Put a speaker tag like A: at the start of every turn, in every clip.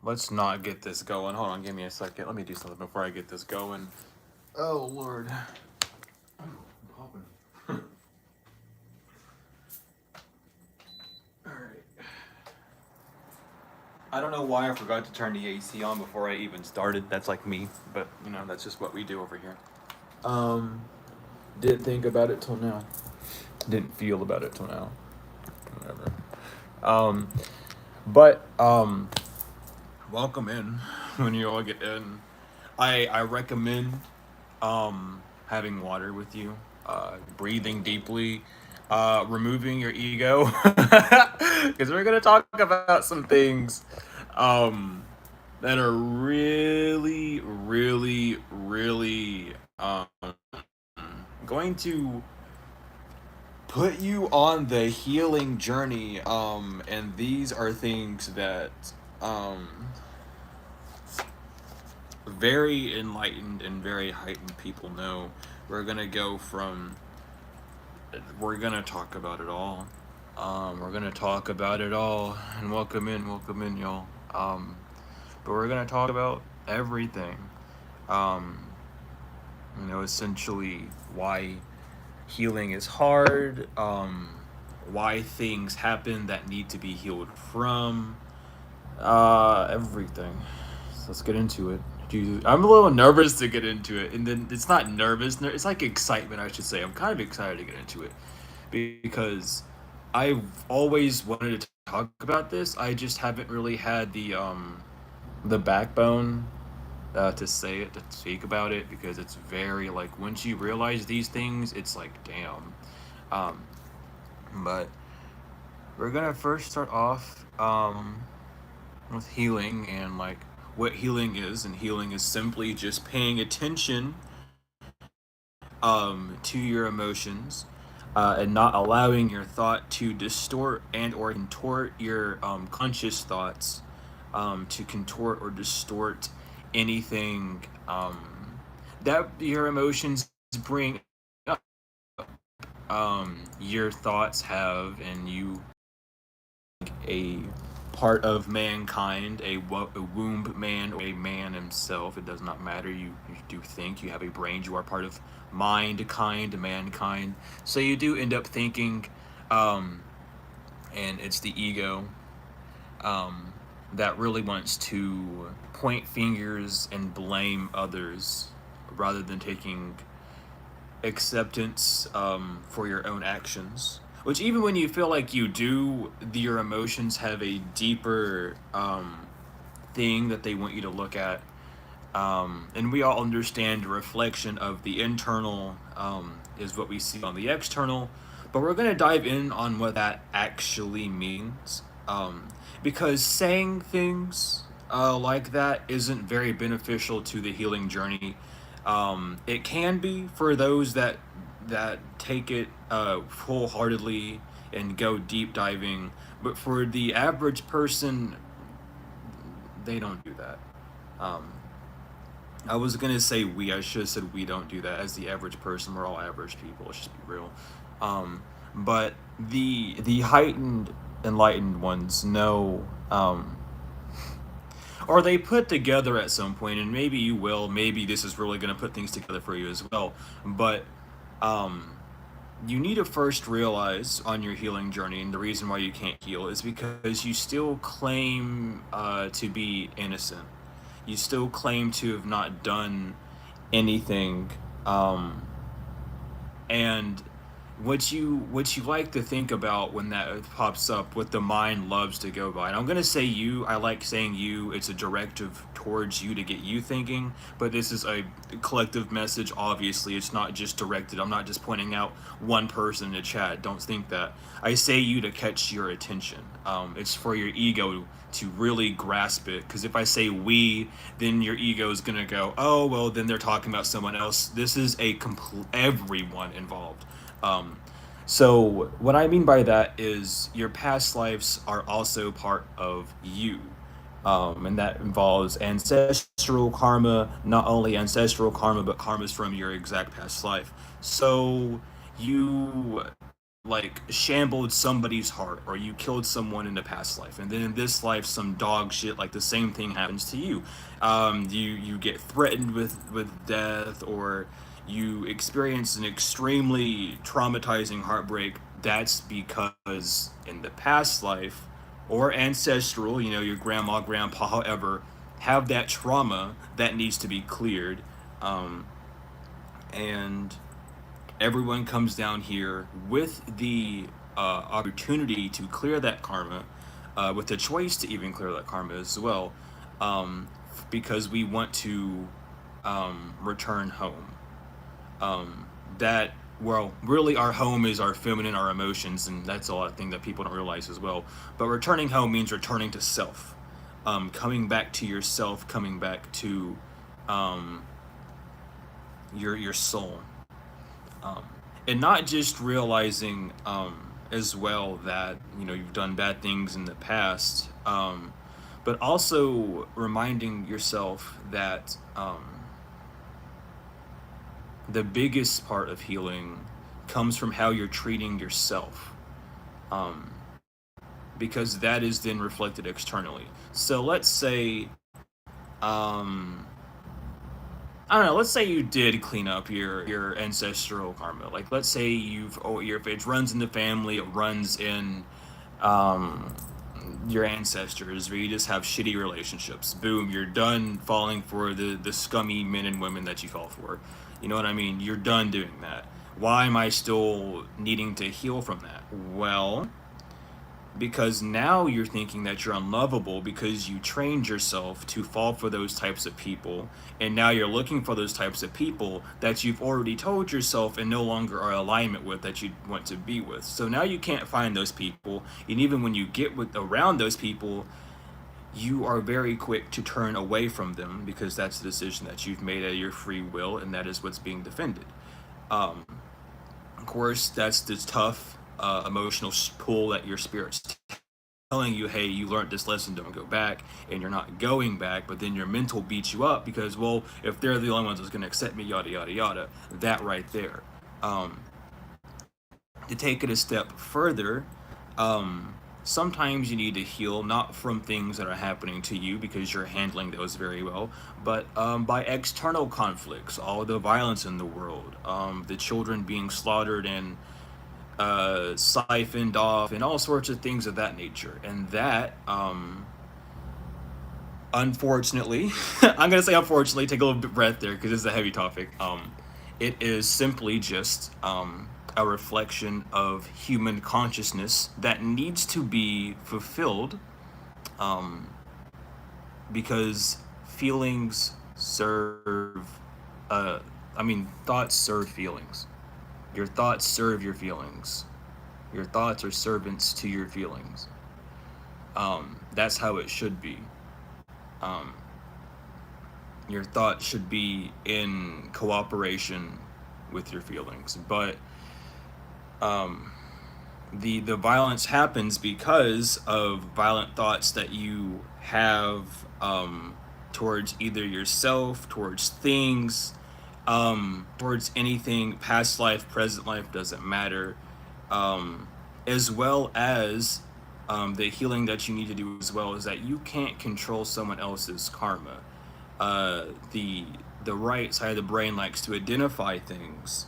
A: let's not get this going. Hold on, give me a second. Let me do something before I get this going. Oh Lord. I'm popping. Alright. I don't know why I forgot to turn the AC on before I even started. That's like me, but you know, that's just what we do over here. Um, didn't think about it till now. Didn't feel about it till now. Whatever. Um, but welcome in when you all get in. I recommend having water with you, breathing deeply, removing your ego, because we're gonna talk about some things that are really, really, really going to put you on the healing journey. And these are things that um, very enlightened and very heightened people know. We're gonna go from. We're gonna talk about it all. We're gonna talk about it all, and welcome in, y'all. But we're gonna talk about everything. Um, essentially why healing is hard, why things happen that need to be healed from, everything. So let's get into it. I'm a little nervous to get into it, and then it's not nervous. It's like excitement, I should say. I'm kind of excited to get into it because I've always wanted to talk about this. I just haven't really had the backbone to say it, to speak about it, because it's very like once you realize these things, it's like damn. Um, but we're gonna first start off with healing and like what healing is, and healing is simply just paying attention to your emotions and not allowing your thought to distort and or contort your conscious thoughts to contort or distort anything that your emotions bring up. Your thoughts have, and you a part of mankind, a womb man or a man himself. It does not matter. You do think, you have a brain, you are part of mind kind, mankind. So you do end up thinking, um, and it's the ego that really wants to point fingers and blame others rather than taking acceptance for your own actions. Which even when you feel like you do, your emotions have a deeper thing that they want you to look at. And we all understand the reflection of the internal is what we see on the external. But we're going to dive in on what that actually means. Because saying things like that isn't very beneficial to the healing journey. It can be for those that take it wholeheartedly and go deep diving, but for the average person, they don't do that. Um, I was gonna say we. I should have said we don't do that. As the average person, we're all average people. Let's just be real. But the heightened, enlightened ones know, or they put together at some point, and maybe you will. Maybe this is really gonna put things together for you as well. But um, you need to first realize on your healing journey, and the reason why you can't heal is because you still claim to be innocent. You still claim to have not done anything, um, and what you like to think about when that pops up, what the mind loves to go by. And I'm gonna say you. I like saying you. It's a directive towards you to get you thinking. But this is a collective message. Obviously, it's not just directed. I'm not just pointing out one person in the chat. Don't think that. I say you to catch your attention. It's for your ego to really grasp it. Because if I say we, then your ego is gonna go, oh well, then they're talking about someone else. This is a complete everyone involved. Um, so what I mean by that is your past lives are also part of you. And that involves ancestral karma, not only ancestral karma, but karmas from your exact past life. So you like shambled somebody's heart, or you killed someone in the past life, and then in this life some dog shit like the same thing happens to you. You get threatened with death, or you experience an extremely traumatizing heartbreak. That's because in the past life, or ancestral, you know, your grandma, grandpa, however, have that trauma that needs to be cleared. um, and everyone comes down here with the opportunity to clear that karma, with the choice to even clear that karma as well, because we want to return home. That, well, really, our home is our feminine, our emotions, and that's a lot of thing that people don't realize as well. But returning home means returning to self, coming back to yourself, coming back to um, your soul. um, and not just realizing as well that you know you've done bad things in the past, but also reminding yourself that the biggest part of healing comes from how you're treating yourself, um, because that is then reflected externally. So let's say, um, I don't know. Let's say you did clean up your ancestral karma. Like, let's say you've, oh, if it runs in the family, it runs in um, your ancestors, where you just have shitty relationships. Boom, you're done falling for the scummy men and women that you fell for. You know what I mean? You're done doing that. Why am I still needing to heal from that? Well, because now you're thinking that you're unlovable because you trained yourself to fall for those types of people, and now you're looking for those types of people that you've already told yourself and no longer are in alignment with, that you want to be with. So now you can't find those people, and even when you get with around those people, you are very quick to turn away from them because that's the decision that you've made at your free will, and that is what's being defended. um, of course, that's the tough emotional pull that your spirit's telling you, hey, you learned this lesson, don't go back, and you're not going back. But then your mental beats you up because, well, if they're the only ones that's going to accept me, yada yada yada. That right there. um, to take it a step further, sometimes you need to heal not from things that are happening to you because you're handling those very well, but by external conflicts, all the violence in the world, the children being slaughtered and siphoned off, and all sorts of things of that nature. And that, unfortunately, I'm gonna say unfortunately, take a little bit breath there because it's a heavy topic. It is simply just a reflection of human consciousness that needs to be fulfilled, um, because feelings serve. Uh, thoughts serve feelings. Your thoughts serve your feelings. Your thoughts are servants to your feelings. That's how it should be. Um, your thoughts should be in cooperation with your feelings. But um, the violence happens because of violent thoughts that you have, towards either yourself, towards things, towards anything, past life, present life, doesn't matter, um, as well as the healing that you need to do as well is that you can't control someone else's karma. The right side of the brain likes to identify things,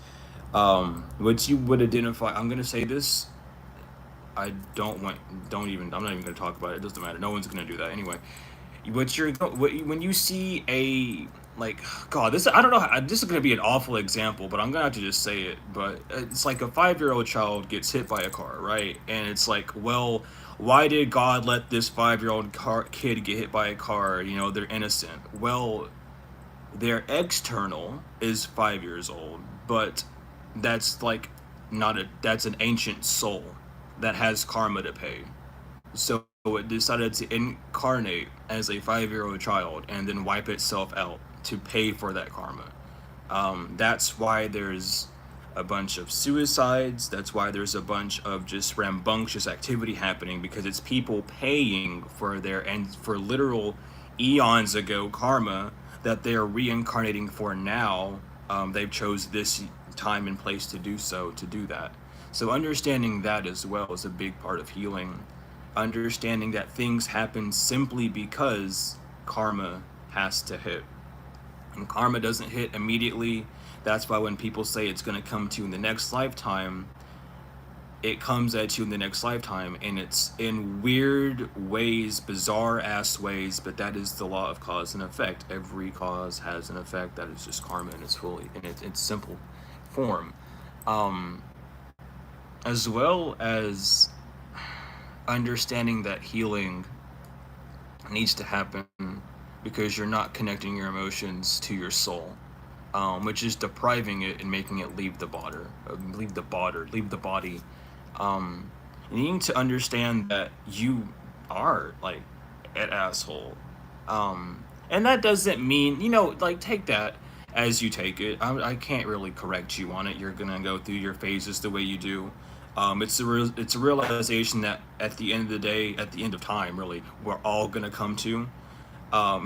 A: which you would identify. I'm gonna say this. I don't want. Don't even. I'm not even gonna talk about it. It doesn't matter. No one's gonna do that anyway. When you see a, like, God, this, I don't know how, this is gonna be an awful example, but I'm gonna have to just say it. But it's like a 5-year-old child gets hit by a car, right? And it's like, well, why did God let this 5-year-old kid get hit by a car? You know, they're innocent. Well, their external is 5 years old, but that's like not a that's an ancient soul that has karma to pay. So it decided to incarnate as a 5-year-old child and then wipe itself out to pay for that karma. That's why there's a bunch of suicides. That's why there's a bunch of just rambunctious activity happening, because it's people paying for their, and for literal eons ago karma that they are reincarnating for now. They've chose this time and place to do so, to do that. So understanding that as well is a big part of healing. Understanding that things happen simply because karma has to hit. And karma doesn't hit immediately. That's why when people say it's going to come to you in the next lifetime, it comes at you in the next lifetime, and it's in weird ways, bizarre ass ways, but that is the law of cause and effect. Every cause has an effect. That is just karma in its simple form. Um, as well as understanding that healing needs to happen because you're not connecting your emotions to your soul, which is depriving it and making it leave the body. You need to understand that you are like an asshole, and that doesn't mean, like, take that as you take it. I can't really correct you on it. You're gonna go through your phases the way you do. It's a realization that at the end of the day, at the end of time, really, we're all gonna come to,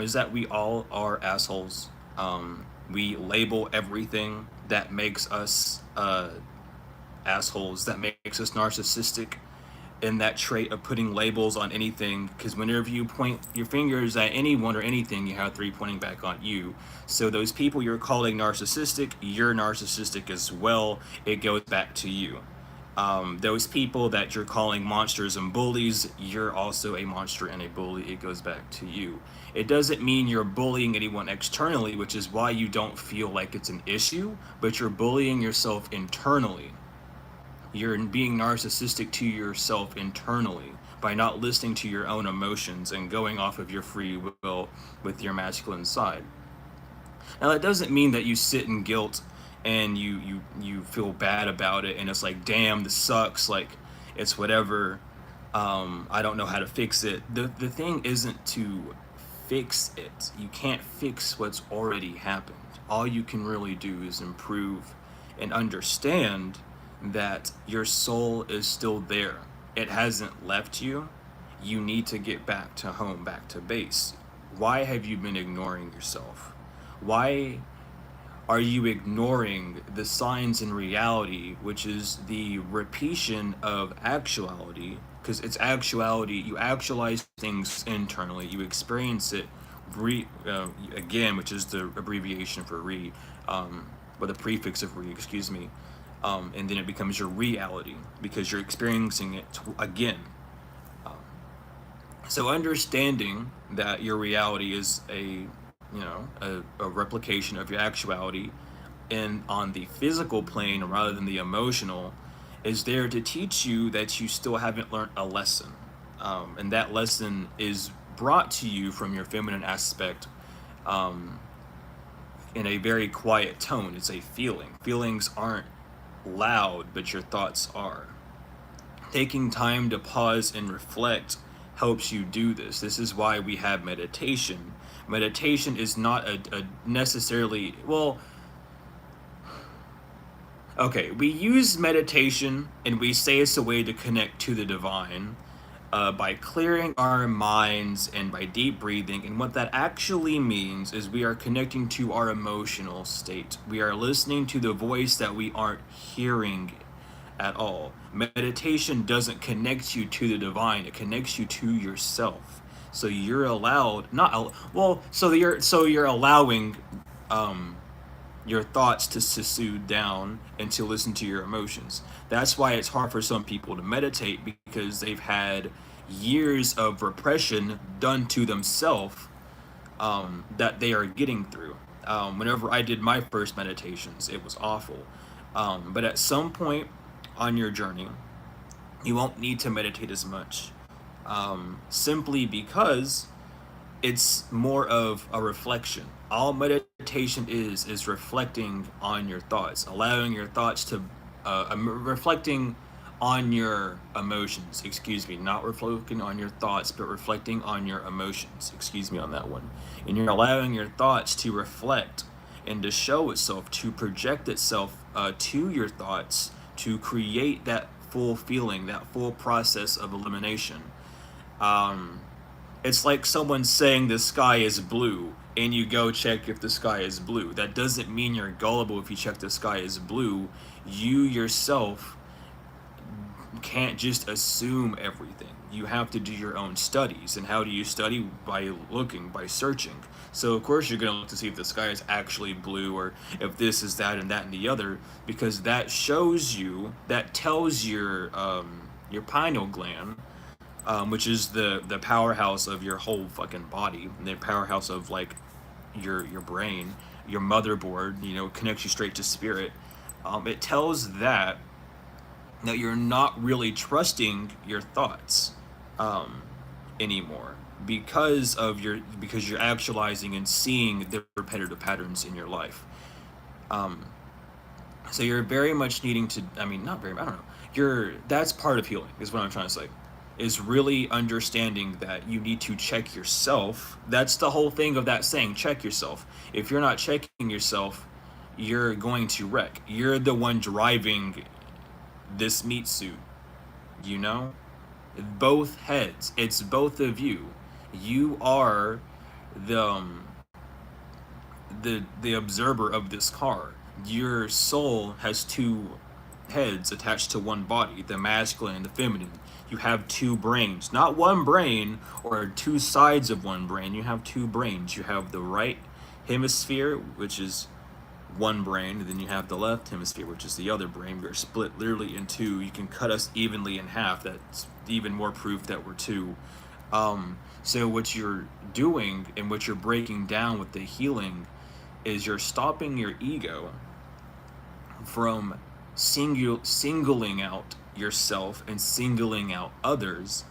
A: is that we all are assholes. We label everything that makes us assholes, that makes us narcissistic, and that trait of putting labels on anything, because whenever you point your fingers at anyone or anything, you have three pointing back on you. So those people you're calling narcissistic, you're narcissistic as well. It goes back to you. Those people that you're calling monsters and bullies, you're also a monster and a bully. It goes back to you. It doesn't mean you're bullying anyone externally, which is why you don't feel like it's an issue, but you're bullying yourself internally. You're being narcissistic to yourself internally by not listening to your own emotions and going off of your free will with your masculine side. Now, that doesn't mean that you sit in guilt and you feel bad about it and it's like, damn, this sucks, like, it's whatever, I don't know how to fix it. The thing isn't to fix it. You can't fix what's already happened. All you can really do is improve and understand that your soul is still there. It hasn't left you. You need to get back to home, back to base. Why have you been ignoring yourself? Why are you ignoring the signs in reality, which is the repetition of actuality? Because it's actuality. You actualize things internally. You experience it again, which is the abbreviation for or the prefix of excuse me. And then it becomes your reality because you're experiencing it again. Um, so understanding that your reality is a replication of your actuality, and on the physical plane rather than the emotional, is there to teach you that you still haven't learned a lesson, and that lesson is brought to you from your feminine aspect. In a very quiet tone. It's a feeling. Feelings aren't loud, but your thoughts are. Taking time to pause and reflect helps you do this. This is why we have meditation. Meditation is not a necessarily, well, okay, we use meditation and we say it's a way to connect to the divine, by clearing our minds and by deep breathing. And what that actually means is we are connecting to our emotional state. We are listening to the voice that we aren't hearing at all. Meditation doesn't connect you to the divine, it connects you to yourself. So you're allowed, not well, so you're allowing your thoughts to soothe down and to listen to your emotions. That's why it's hard for some people to meditate, because they've had years of repression done to themselves, that they are getting through. Whenever I did my first meditations, it was awful. But at some point on your journey, you won't need to meditate as much, simply because it's more of a reflection. All meditation is reflecting on your thoughts, allowing your thoughts to, reflecting on your emotions, excuse me, not reflecting on your thoughts, but reflecting on your emotions, excuse me on that one. And you're allowing your thoughts to reflect and to show itself, to project itself, to your thoughts, to create that full feeling, that full process of elimination. It's like someone saying the sky is blue, and you go check if the sky is blue. That doesn't mean you're gullible if you check the sky is blue. You yourself can't just assume everything. You have to do your own studies. And how do you study? By looking, by searching. So of course you're going to look to see if the sky is actually blue, or if this is that and that and the other, because that shows you, that tells your pineal gland, which is the powerhouse of your whole fucking body, the powerhouse of like your brain, your motherboard, you know, connects you straight to spirit. It tells that you're not really trusting your thoughts anymore, because you're actualizing and seeing the repetitive patterns in your life. So you're very much needing to, I mean, not very, I don't know. That's part of healing, is what I'm trying to say. Is really understanding that you need to check yourself. That's the whole thing of that saying, check yourself. If you're not checking yourself, you're going to wreck. You're the one driving this meat suit, you know? Both heads. It's both of you. You are the the observer of this car. Your soul has two heads attached to one body, the masculine and the feminine. You have two brains, not one brain or two sides of one brain. You have two brains. You have the right hemisphere, which is one brain, and then you have the left hemisphere, which is the other brain. We're split literally in two. You can cut us evenly in half. That's even more proof that we're two. So what you're doing and what you're breaking down with the healing is you're stopping your ego from singling out yourself and singling out others,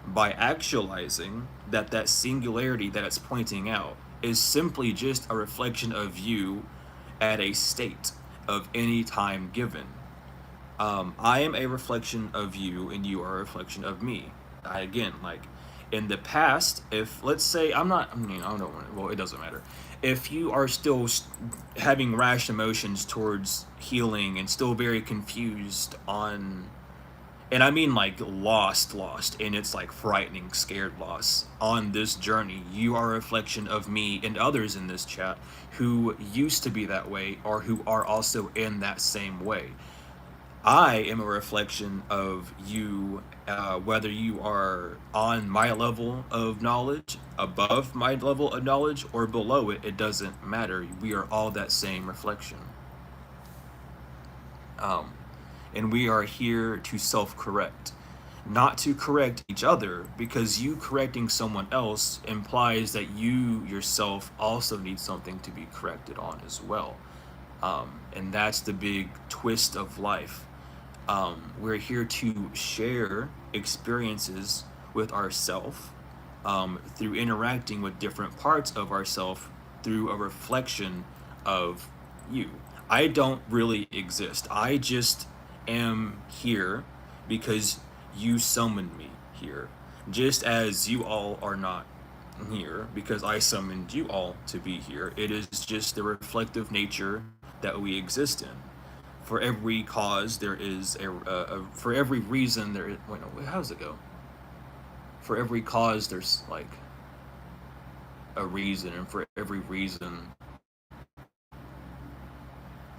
A: by actualizing that singularity that it's pointing out is simply just a reflection of you at a state of any time given. I am a reflection of you and you are a reflection of me. Again, like in the past, if let's say I mean, I don't know, well, it doesn't matter. If you are still having rash emotions towards healing and still very confused on, and I mean like lost, and it's like frightening, scared loss on this journey, you are a reflection of me and others in this chat who used to be that way or who are also in that same way. I am a reflection of you, whether you are on my level of knowledge, above my level of knowledge, or below it, it doesn't matter. We are all that same reflection. And we are here to self-correct, not to correct each other, because you correcting someone else implies that you yourself also need something to be corrected on as well. And that's the big twist of life. We're here to share experiences with ourself, through interacting with different parts of ourself through a reflection of you. I don't really exist. I just am here because you summoned me here. Just as you all are not here because I summoned you all to be here. It is just the reflective nature that we exist in. For every cause, there is for every reason, there is. Wait, no, how does it go? For every cause, there's like a reason, and for every reason,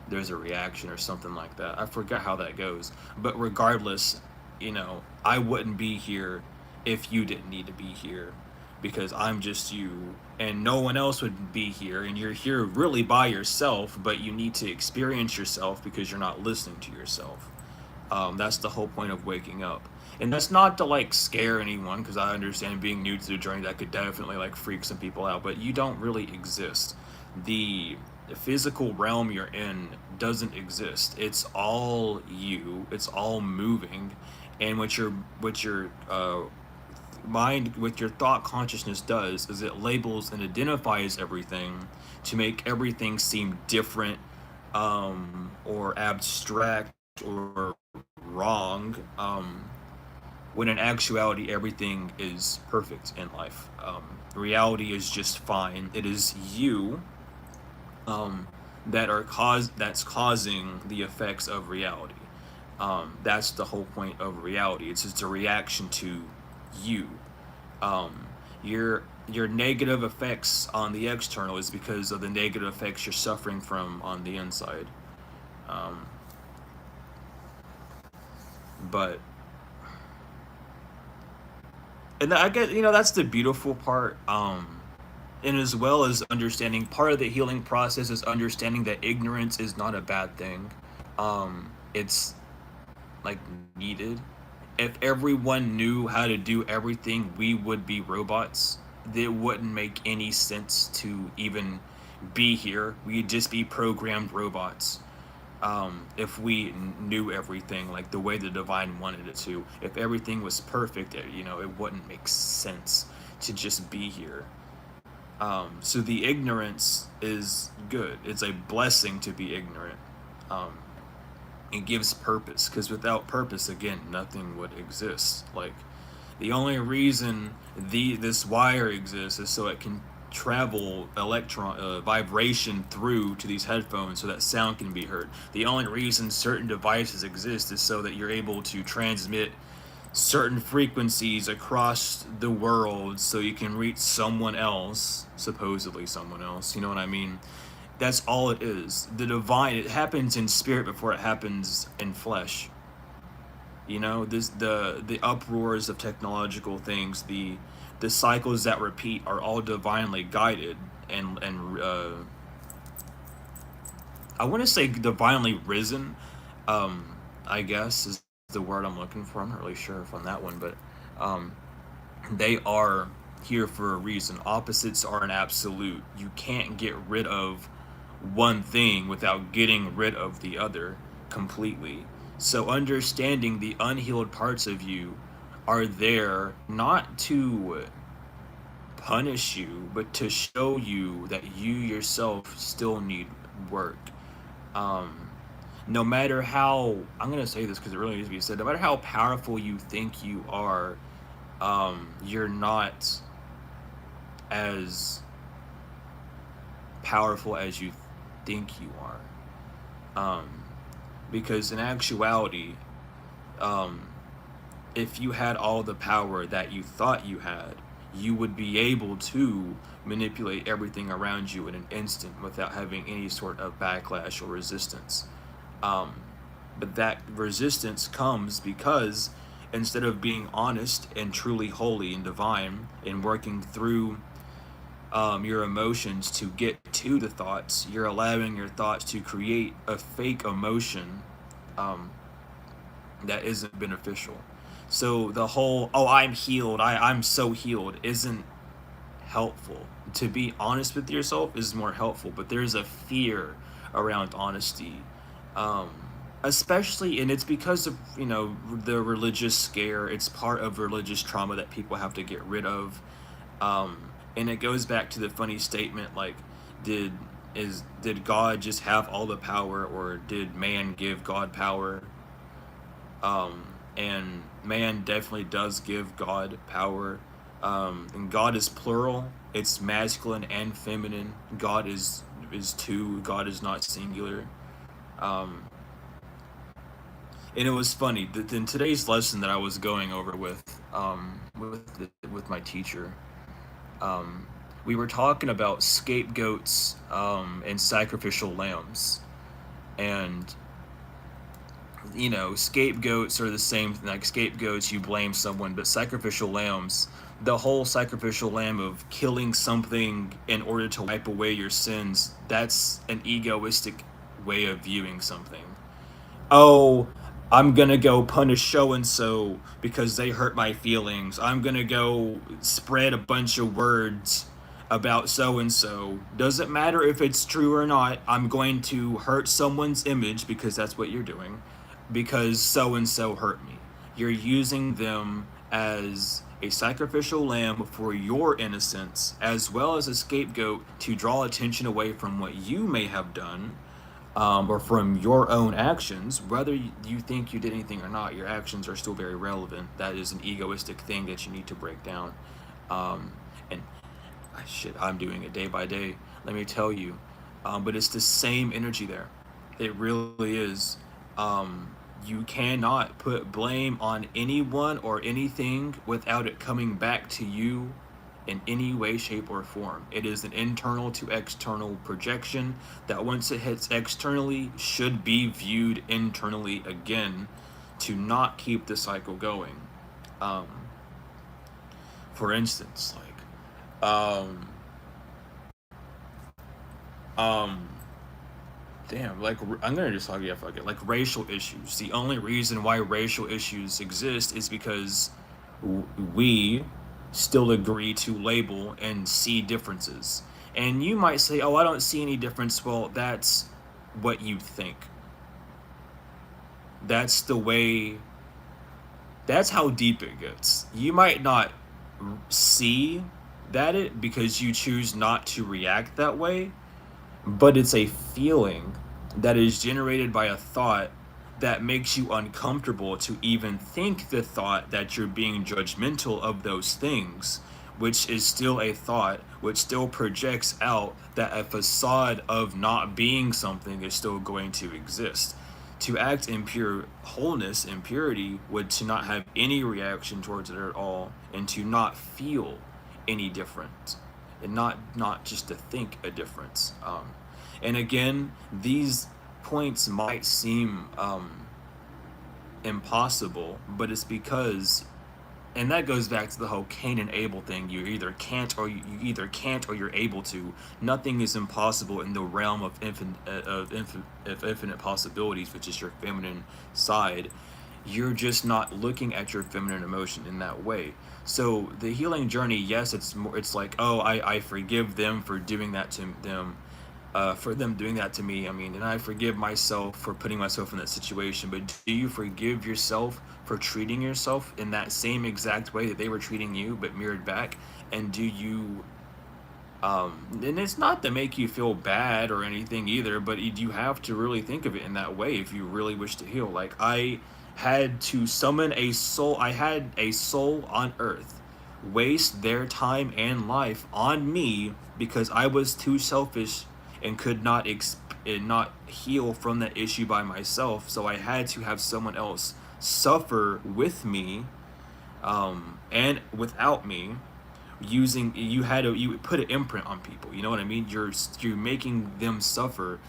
A: there's a reaction or something like that. I forgot how that goes. But regardless, you know, I wouldn't be here if you didn't need to be here, because I'm just you and no one else would be here, and you're here really by yourself, but you need to experience yourself because you're not listening to yourself. That's the whole point of waking up. And that's not to like scare anyone, because I understand being new to the journey, that could definitely like freak some people out, but you don't really exist. The physical realm you're in doesn't exist. It's all you. It's all moving, and what your mind, with your thought consciousness does is it labels and identifies everything to make everything seem different, or abstract or wrong, when in actuality everything is perfect in life. Reality is just fine. It is you, that's causing the effects of reality. That's the whole point of reality. It's just a reaction to you. Your negative effects on the external is because of the negative effects you're suffering from on the inside. But And I get, that's the beautiful part. And as well as understanding, part of the healing process is understanding that ignorance is not a bad thing. It's like needed. If everyone knew how to do everything, we would be robots. It wouldn't make any sense to even be here. We'd just be programmed robots. If we knew everything like the way the divine wanted it to, if everything was perfect, it wouldn't make sense to just be here. So the ignorance is good. It's a blessing to be ignorant. Um, it gives purpose, because without purpose, again, nothing would exist. Like, the only reason this wire exists is so it can travel electron vibration through to these headphones so that sound can be heard. The only reason certain devices exist is so that you're able to transmit certain frequencies across the world so you can reach someone else, supposedly someone else, you know what I mean? That's all it is. The divine, it happens in spirit before it happens in flesh. The uproars of technological things, the cycles that repeat are all divinely guided, and I want to say divinely risen. I guess is the word I'm looking for. I'm not really sure if on that one, but um, they are here for a reason. Opposites are an absolute. You can't get rid of one thing without getting rid of the other completely. So understanding the unhealed parts of you are there not to punish you, but to show you that you yourself still need work. Um, no matter how, I'm going to say this because it really needs to be said, no matter how powerful you think you are, you're not as powerful as you think you are. Because in actuality, um, if you had all the power that you thought you had, you would be able to manipulate everything around you in an instant without having any sort of backlash or resistance. Um, but that resistance comes because instead of being honest and truly holy and divine and working through your emotions to get to the thoughts, you're allowing your thoughts to create a fake emotion um, that isn't beneficial. So the whole, oh, I'm healed, I'm so healed, isn't helpful. To be honest with yourself is more helpful, but there's a fear around honesty. Um, Especially, and it's because of, the religious scare. It's part of religious trauma that people have to get rid of. And it goes back to the funny statement like, did did God just have all the power, or did man give God power? And man definitely does give God power. And God is plural. It's masculine and feminine. God is two. God is not singular. Um, and it was funny that in today's lesson that I was going over with my teacher, um, we were talking about scapegoats and sacrificial lambs, and scapegoats are the same thing. Like scapegoats, you blame someone, but sacrificial lambs, the whole sacrificial lamb of killing something in order to wipe away your sins, that's an egoistic way of viewing something. Oh, I'm gonna go punish so and so because they hurt my feelings. I'm gonna go spread a bunch of words about so and so. Doesn't matter if it's true or not. I'm going to hurt someone's image because that's what you're doing. Because so and so hurt me. You're using them as a sacrificial lamb for your innocence, as well as a scapegoat to draw attention away from what you may have done, or from your own actions. Whether you think you did anything or not, your actions are still very relevant. That is an egoistic thing that you need to break down. And shit, I'm doing it day by day. Let me tell you. But it's the same energy there. It really is. You cannot put blame on anyone or anything without it coming back to you in any way, shape, or form. It is an internal to external projection that once it hits externally should be viewed internally again to not keep the cycle going. Um, For instance, um, um, damn, like I'm gonna just talk, yeah, fuck it. Like racial issues. The only reason why racial issues exist is because we still agree to label and see differences. And you might say, "Oh, I don't see any difference." Well, that's what you think. That's the way. That's how deep it gets. You might not see that it because you choose not to react that way, but it's a feeling that is generated by a thought that makes you uncomfortable to even think the thought that you're being judgmental of those things, which is still a thought, which still projects out that a facade of not being something is still going to exist. To act in pure wholeness and purity would to not have any reaction towards it at all and to not feel any different and not just to think a difference. And again, these points might seem impossible, but it's because, and that goes back to the whole Cain and Abel thing. You either can't or you either can't or you're able to. Nothing is impossible in the realm of infinite possibilities, which is your feminine side. You're just not looking at your feminine emotion in that way. So the healing journey, yes, it's more. It's like, oh, I forgive them for doing that to them, for them doing that to me. I mean, and I forgive myself for putting myself in that situation. But do you forgive yourself for treating yourself in that same exact way that they were treating you, but mirrored back? And do you? And it's not to make you feel bad or anything either, but you have to really think of it in that way if you really wish to heal. Like I had to summon a soul. I had a soul on Earth waste their time and life on me because I was too selfish and could not and not heal from that issue by myself. So I had to have someone else suffer with me, and without me. Using you had to you put an imprint on people. You know what I mean? You're making them suffer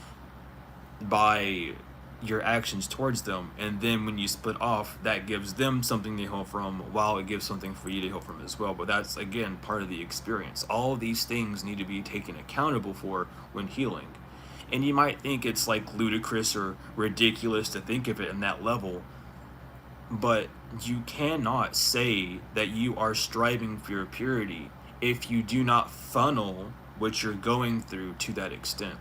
A: by your actions towards them, and then when you split off, that gives them something to heal from, while it gives something for you to heal from as well. But that's again part of the experience. All of these things need to be taken accountable for when healing. And you might think it's like ludicrous or ridiculous to think of it in that level, but you cannot say that you are striving for your purity if you do not funnel what you're going through to that extent.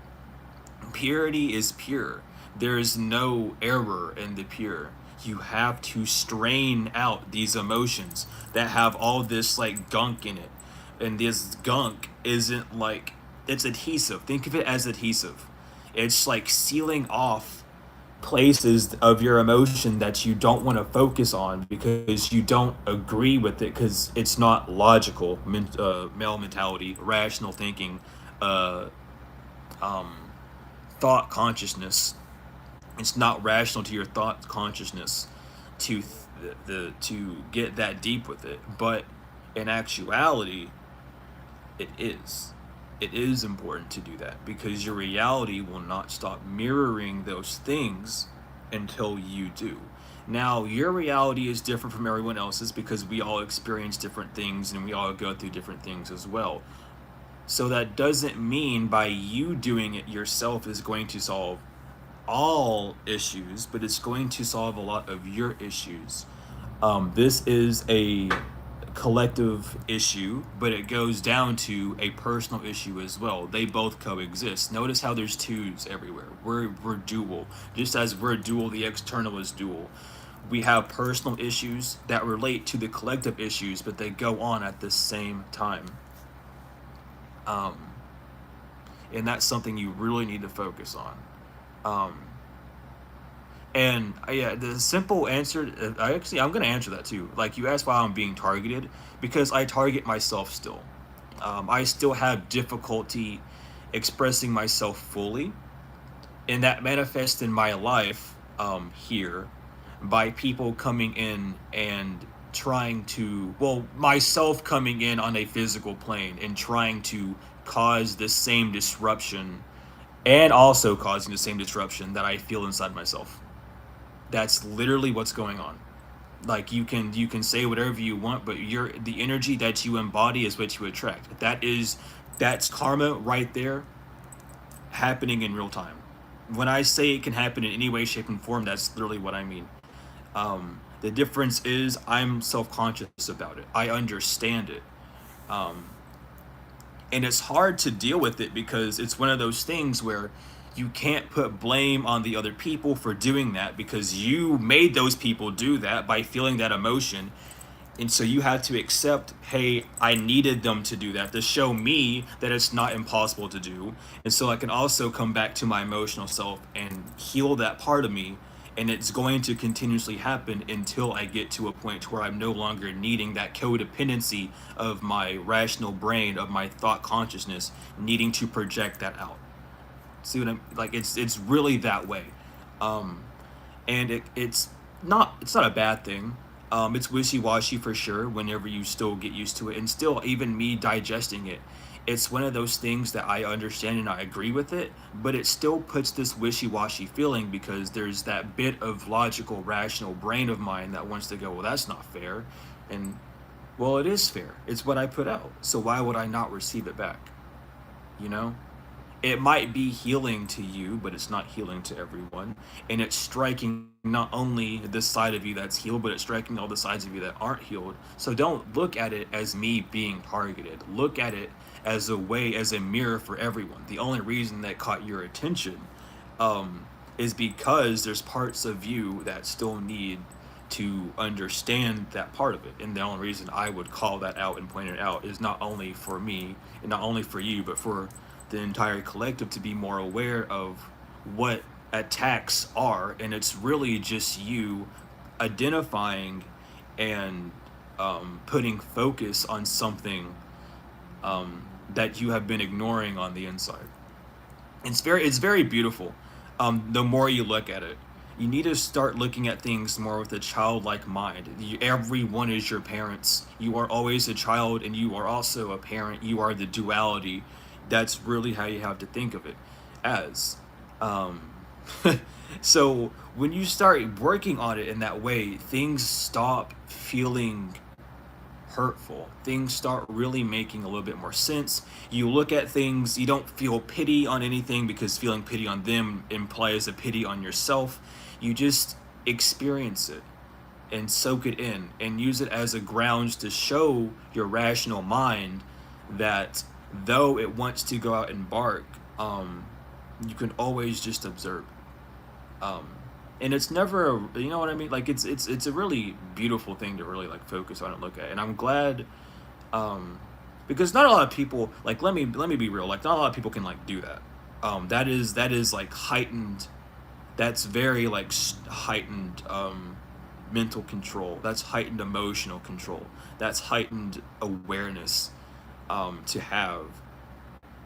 A: Purity is pure. There is no error in the pure. You have to strain out these emotions that have all this like gunk in it. And this gunk isn't like, it's adhesive. Think of it as adhesive. It's like sealing off places of your emotion that you don't want to focus on because you don't agree with it because it's not logical, male mentality, rational thinking, uh, um, thought consciousness. It's not rational to your thought consciousness to to get that deep with it, but in actuality, it is. It is important to do that because your reality will not stop mirroring those things until you do. Now, your reality is different from everyone else's because we all experience different things and we all go through different things as well. So that doesn't mean by you doing it yourself is going to solve all issues, but it's going to solve a lot of your issues. This is a collective issue, but it goes down to a personal issue as well. They both coexist. Notice how there's twos everywhere. We're dual. Just as we're dual, the external is dual. We have personal issues that relate to the collective issues, but they go on at the same time. Um, and that's something you really need to focus on. Um, And yeah, the simple answer, I'm gonna answer that too. Like you asked why I'm being targeted, because I target myself still. I still have difficulty expressing myself fully, and that manifests in my life here by people coming in and trying to, well, myself coming in on a physical plane and trying to cause the same disruption, and also causing the same disruption that I feel inside myself. That's literally what's going on. Like you can say whatever you want, but the energy that you embody is what you attract. That's karma right there, happening in real time. When I say it can happen in any way, shape, and form, that's literally what I mean. The difference is I'm self-conscious about it. I understand it. Um, and it's hard to deal with it because it's one of those things where you can't put blame on the other people for doing that because you made those people do that by feeling that emotion. And so you have to accept, hey, I needed them to do that to show me that it's not impossible to do. And so I can also come back to my emotional self and heal that part of me. And it's going to continuously happen until I get to a point where I'm no longer needing that codependency of my rational brain, of my thought consciousness, needing to project that out. See what I'm like? It's really that way. Um, and it's not a bad thing. It's wishy-washy for sure whenever you still get used to it, and still even me digesting it, it's one of those things that I understand and I agree with it, but it still puts this wishy-washy feeling because there's that bit of logical rational brain of mine that wants to go, well, that's not fair. And well, it is fair. It's what I put out, so why would I not receive it back? You know, it might be healing to you, but it's not healing to everyone. And it's striking not only this side of you that's healed, but it's striking all the sides of you that aren't healed. So don't look at it as me being targeted. Look at it as a way, as a mirror for everyone. The only reason that caught your attention um, is because there's parts of you that still need to understand that part of it. And the only reason I would call that out and point it out is not only for me and not only for you, but for the entire collective to be more aware of what attacks are. And it's really just you identifying and putting focus on something that you have been ignoring on the inside. It's very beautiful. The more you look at it, you need to start looking at things more with a childlike mind. Everyone is your parents. You are always a child, and you are also a parent. You are the duality. That's really how you have to think of it as. Um, so when you start working on it in that way, things stop feeling hurtful. Things start really making a little bit more sense. You look at things, you don't feel pity on anything because feeling pity on them implies a pity on yourself. You just experience it and soak it in and use it as a grounds to show your rational mind that though it wants to go out and bark, you can always just observe. Um, and it's never you know what I mean, like it's a really beautiful thing to really like focus on and look at. And I'm glad, um because not a lot of people, like, let me be real, like not a lot of people can like do that. That is like heightened, that's very like heightened mental control, that's heightened emotional control, that's heightened awareness to have.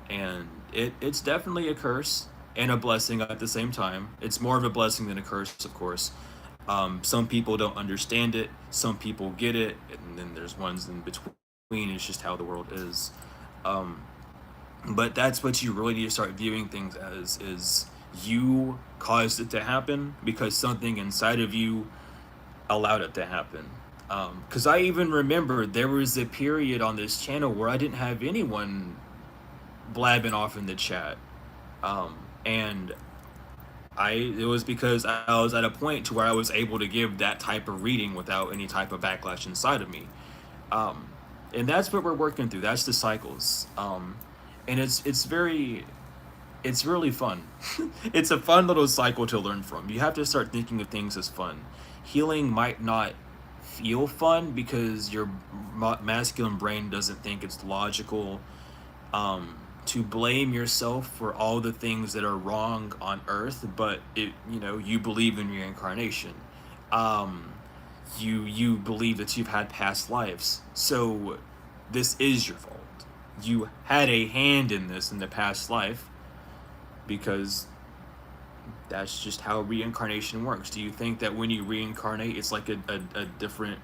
A: And it's definitely a curse and a blessing at the same time. It's more of a blessing than a curse, of course. Some people don't understand it, some people get it, and then there's ones in between. It's just how the world is. Um, but that's what you really need to start viewing things as, is you caused it to happen because something inside of you allowed it to happen. Because I even remember there was a period on this channel where I didn't have anyone blabbing off in the chat. And it was because I was at a point to where I was able to give that type of reading without any type of backlash inside of me. Um, and that's what we're working through. That's the cycles. And it's really fun. It's a fun little cycle to learn from. You have to start thinking of things as fun. Healing might not feel fun because your masculine brain doesn't think it's logical to blame yourself for all the things that are wrong on earth, but you believe in reincarnation. um you believe that you've had past lives, so this is your fault. You had a hand in this in the past life because that's just how reincarnation works. Do you think that when you reincarnate it's like a different,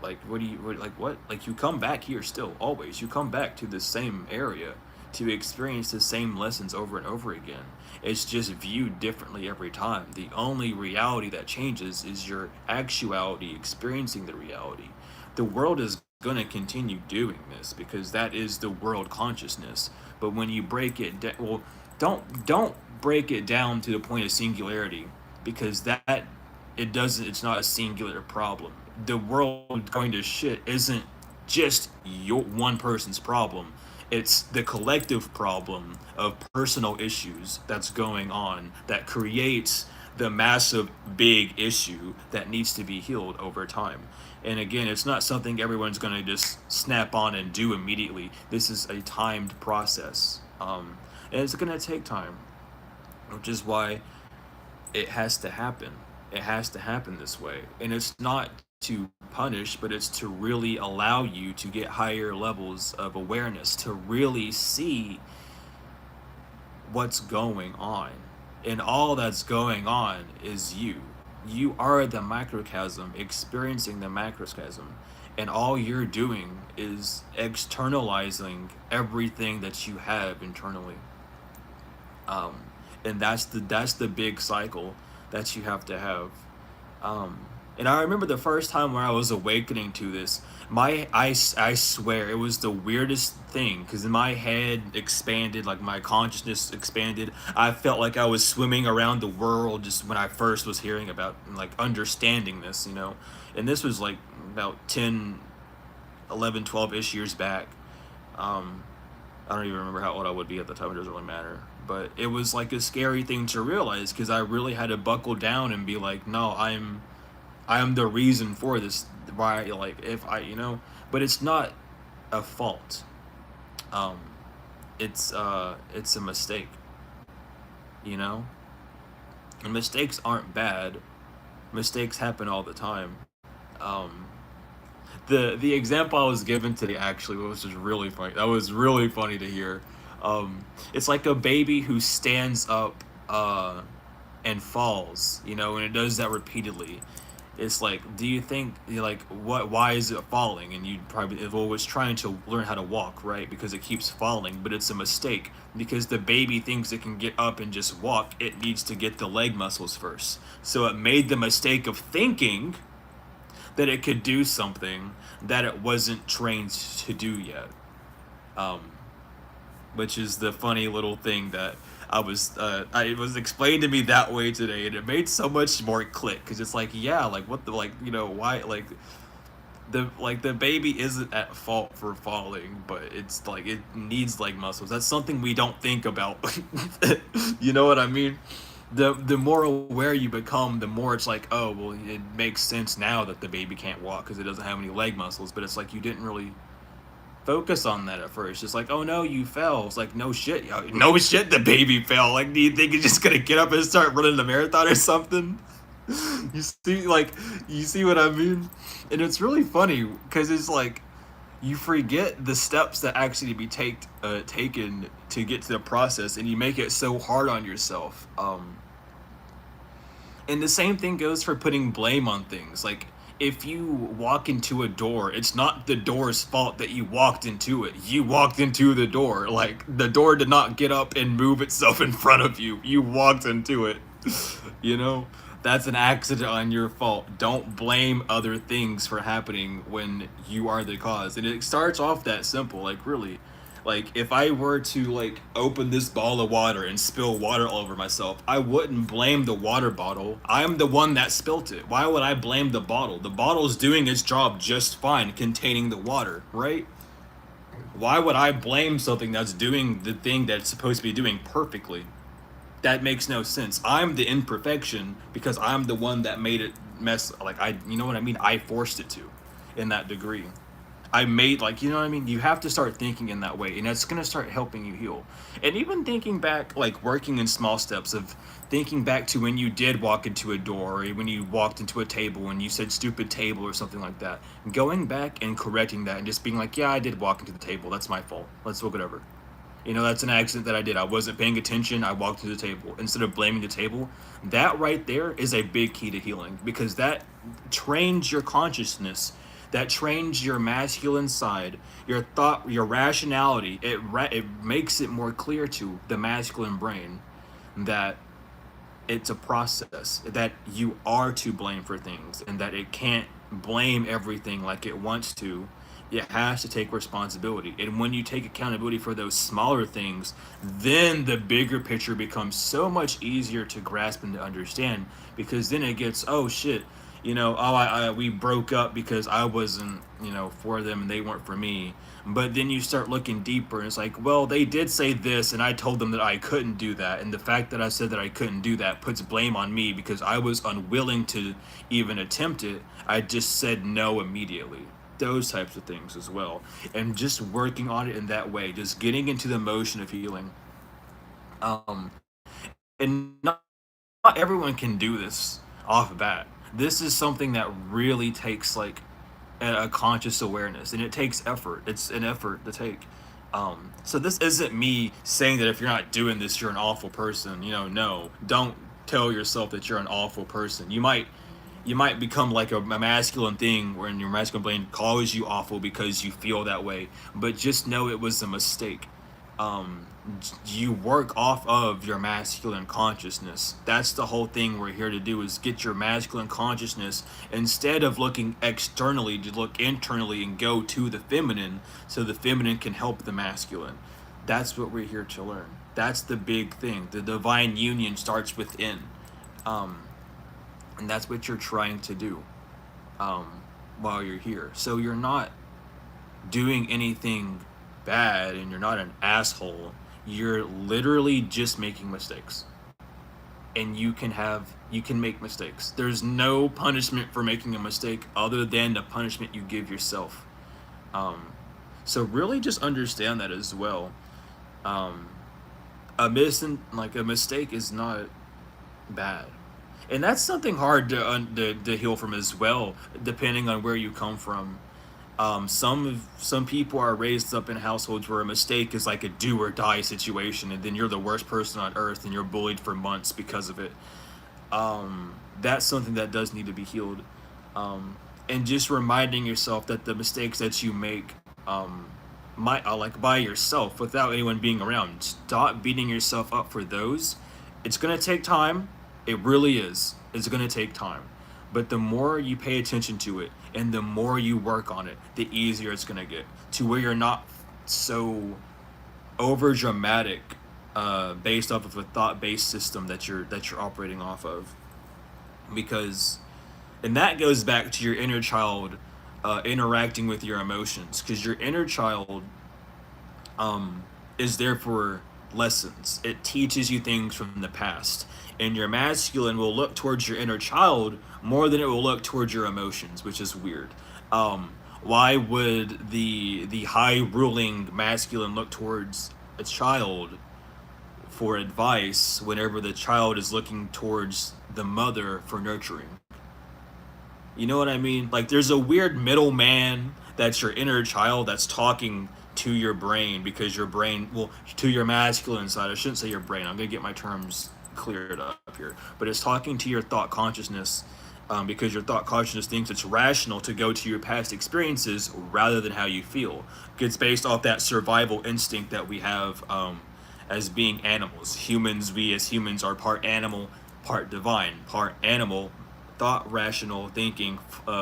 A: like, what, like, you come back here still, always you come back to the same area? to experience the same lessons over and over again. It's just viewed differently every time. The only reality that changes is your actuality experiencing the reality. The world is going to continue doing this because that is the world consciousness. But when you break it down, well, don't break it down to the point of singularity, because that it doesn't, it's not a singular problem. The world going to shit isn't just your one person's problem. It's the collective problem of personal issues that's going on that creates the massive big issue that needs to be healed over time. And again, it's not something everyone's going to just snap on and do immediately. This is a timed process. And it's going to take time, which is why it has to happen. It has to happen this way. And it's not to punish, but it's to really allow you to get higher levels of awareness, to really see what's going on. And all that's going on is you. You are the microcosm experiencing the macrocosm. And all you're doing is externalizing everything that you have internally. Um, and that's the big cycle that you have to have. And I remember the first time where I was awakening to this, I swear it was the weirdest thing, because my head expanded, like my consciousness expanded. I felt like I was swimming around the world just when I first was hearing about, like, understanding this, you know. And this was like about 10, 11, 12-ish years back. I don't even remember how old I would be at the time. It doesn't really matter. But it was like a scary thing to realize, because I really had to buckle down and be like, no, I'm the reason for this. Why, like, if I, you know, but it's not a fault. Um, it's a mistake, you know? And mistakes aren't bad. Mistakes happen all the time. Um, the example I was given today actually was just really funny. That was really funny to hear. It's like a baby who stands up and falls, you know, and it does that repeatedly. It's like, do you think, you're like, what? Why is it falling? And you probably, well, it's trying to learn how to walk, right? Because it keeps falling, but it's a mistake, because the baby thinks it can get up and just walk. It needs to get the leg muscles first. So it made the mistake of thinking that it could do something that it wasn't trained to do yet. Um, which is the funny little thing that I was explained to me that way today, and it made so much more click, because it's like, yeah, like, what the, like, you know, why, like the baby isn't at fault for falling, but it's like it needs leg muscles. That's something we don't think about. You know what I mean? The more aware you become, the more it's like, oh, well, it makes sense now that the baby can't walk because it doesn't have any leg muscles. But it's like you didn't really focus on that at first. Just like, oh no, you fell. It's like, no shit, no shit, the baby fell. Like, do you think you're just gonna get up and start running the marathon or something? You see what I mean? And it's really funny because it's like you forget the steps that actually be taken to get to the process, and you make it so hard on yourself. And the same thing goes for putting blame on things. Like, if you walk into a door, it's not the door's fault that you walked into it. You walked into the door. Like, the door did not get up and move itself in front of you. You walked into it. You know? That's an accident on your fault. Don't blame other things for happening when you are the cause. And it starts off that simple, like, really. Like, if I were to, like, open this ball of water and spill water all over myself, I wouldn't blame the water bottle. I'm the one that spilt it. Why would I blame the bottle? The bottle's doing its job just fine, containing the water, right? Why would I blame something that's doing the thing that it's supposed to be doing perfectly? That makes no sense. I'm the imperfection because I'm the one that made it mess. Like, you know what I mean? I forced it to, in that degree. I made, like, you know what I mean? You have to start thinking in that way, and that's going to start helping you heal. And even thinking back, like, working in small steps of thinking back to when you did walk into a door, or when you walked into a table and you said stupid table or something like that. Going back and correcting that and just being like, yeah, I did walk into the table. That's my fault. Let's look whatever. You know, that's an accident that I did. I wasn't paying attention. I walked to the table. Instead of blaming the table, that right there is a big key to healing, because that trains your consciousness that trains your masculine side, your thought, your rationality. It makes it more clear to the masculine brain that it's a process, that you are to blame for things, and that it can't blame everything like it wants to. It has to take responsibility. And when you take accountability for those smaller things, then the bigger picture becomes so much easier to grasp and to understand, because then it gets, oh shit, we broke up because I wasn't, for them and they weren't for me. But then you start looking deeper, and it's like, well, they did say this, and I told them that I couldn't do that. And the fact that I said that I couldn't do that puts blame on me because I was unwilling to even attempt it. I just said no immediately. Those types of things as well. And just working on it in that way, just getting into the motion of healing. Um, and not everyone can do this off bat. This is something that really takes like a conscious awareness, and it takes effort. It's an effort to take. So this isn't me saying that if you're not doing this, you're an awful person. No, don't tell yourself that you're an awful person. You might become like a masculine thing where your masculine brain calls you awful because you feel that way, but just know it was a mistake. um, you work off of your masculine consciousness. That's the whole thing we're here to do, is get your masculine consciousness, instead of looking externally, to look internally and go to the feminine so the feminine can help the masculine. That's what we're here to learn. That's the big thing. The divine union starts within. Um, and that's what you're trying to do while you're here. So you're not doing anything bad and you're not an asshole. You're literally just making mistakes. And you can make mistakes. There's no punishment for making a mistake other than the punishment you give yourself. Um, so really just understand that as well. Um, a mistake is not bad. And that's something hard to heal from as well, depending on where you come from. Some people are raised up in households where a mistake is like a do or die situation, and then you're the worst person on earth, and you're bullied for months because of it. That's something that does need to be healed. And just reminding yourself that the mistakes that you make, might like by yourself without anyone being around. Stop beating yourself up for those. It's gonna take time. It really is. It's gonna take time. But the more you pay attention to it and the more you work on it, the easier it's gonna get. To where you're not so over dramatic, based off of a thought based system that you're operating off of. Because and that goes back to your inner child interacting with your emotions, because your inner child is there for lessons. It teaches you things from the past, and your masculine will look towards your inner child more than it will look towards your emotions, which is weird. Why would the high ruling masculine look towards a child for advice whenever the child is looking towards the mother for nurturing? You know what I mean? Like, there's a weird middleman that's your inner child that's talking to your brain, because your brain, well, to your masculine side. I shouldn't say your brain. I'm gonna get my terms cleared up here, but it's talking to your thought consciousness, because your thought consciousness thinks it's rational to go to your past experiences rather than how you feel. It's based off that survival instinct that we have, as being animals. We as humans are part animal, part divine. Part animal, thought, rational thinking,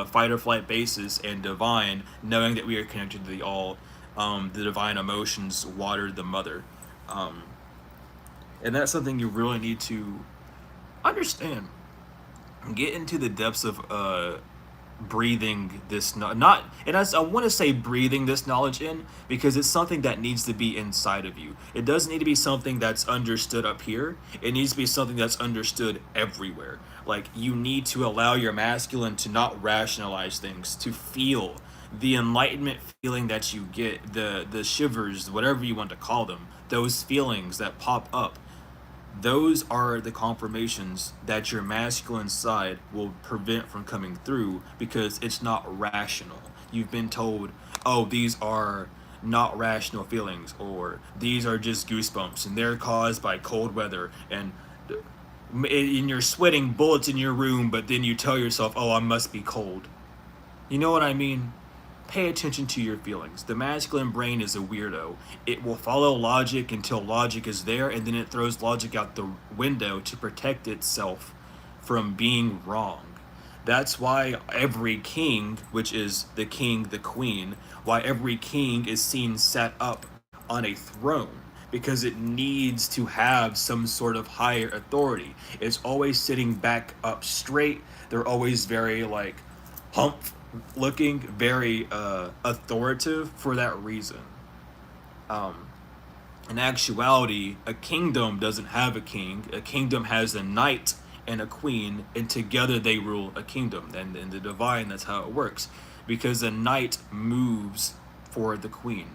A: fight or flight basis, and divine, knowing that we are connected to the all. The divine emotions watered the mother. And that's something you really need to understand. Get into the depths of breathing this, not, and I want to say breathing this knowledge in, because it's something that needs to be inside of you. It doesn't need to be something that's understood up here. It needs to be something that's understood everywhere. Like, you need to allow your masculine to not rationalize things, to feel the enlightenment feeling that you get, the shivers, whatever you want to call them, those feelings that pop up. Those are the confirmations that your masculine side will prevent from coming through, because it's not rational. You've been told, oh, these are not rational feelings, or these are just goosebumps and they're caused by cold weather, and you're sweating bullets in your room, but then you tell yourself, oh, I must be cold. You know what I mean? pay attention to your feelings. The masculine brain is a weirdo. It will follow logic until logic is there, and then it throws logic out the window to protect itself from being wrong. That's why every king, which is the king, the queen, why every king is seen sat up on a throne, because it needs to have some sort of higher authority. It's always sitting back up straight. They're always very like humph looking, very authoritative for that reason. In actuality, a kingdom doesn't have a king. A kingdom has a knight and a queen, and together they rule a kingdom. And in the divine, that's how it works. Because a knight moves for the queen.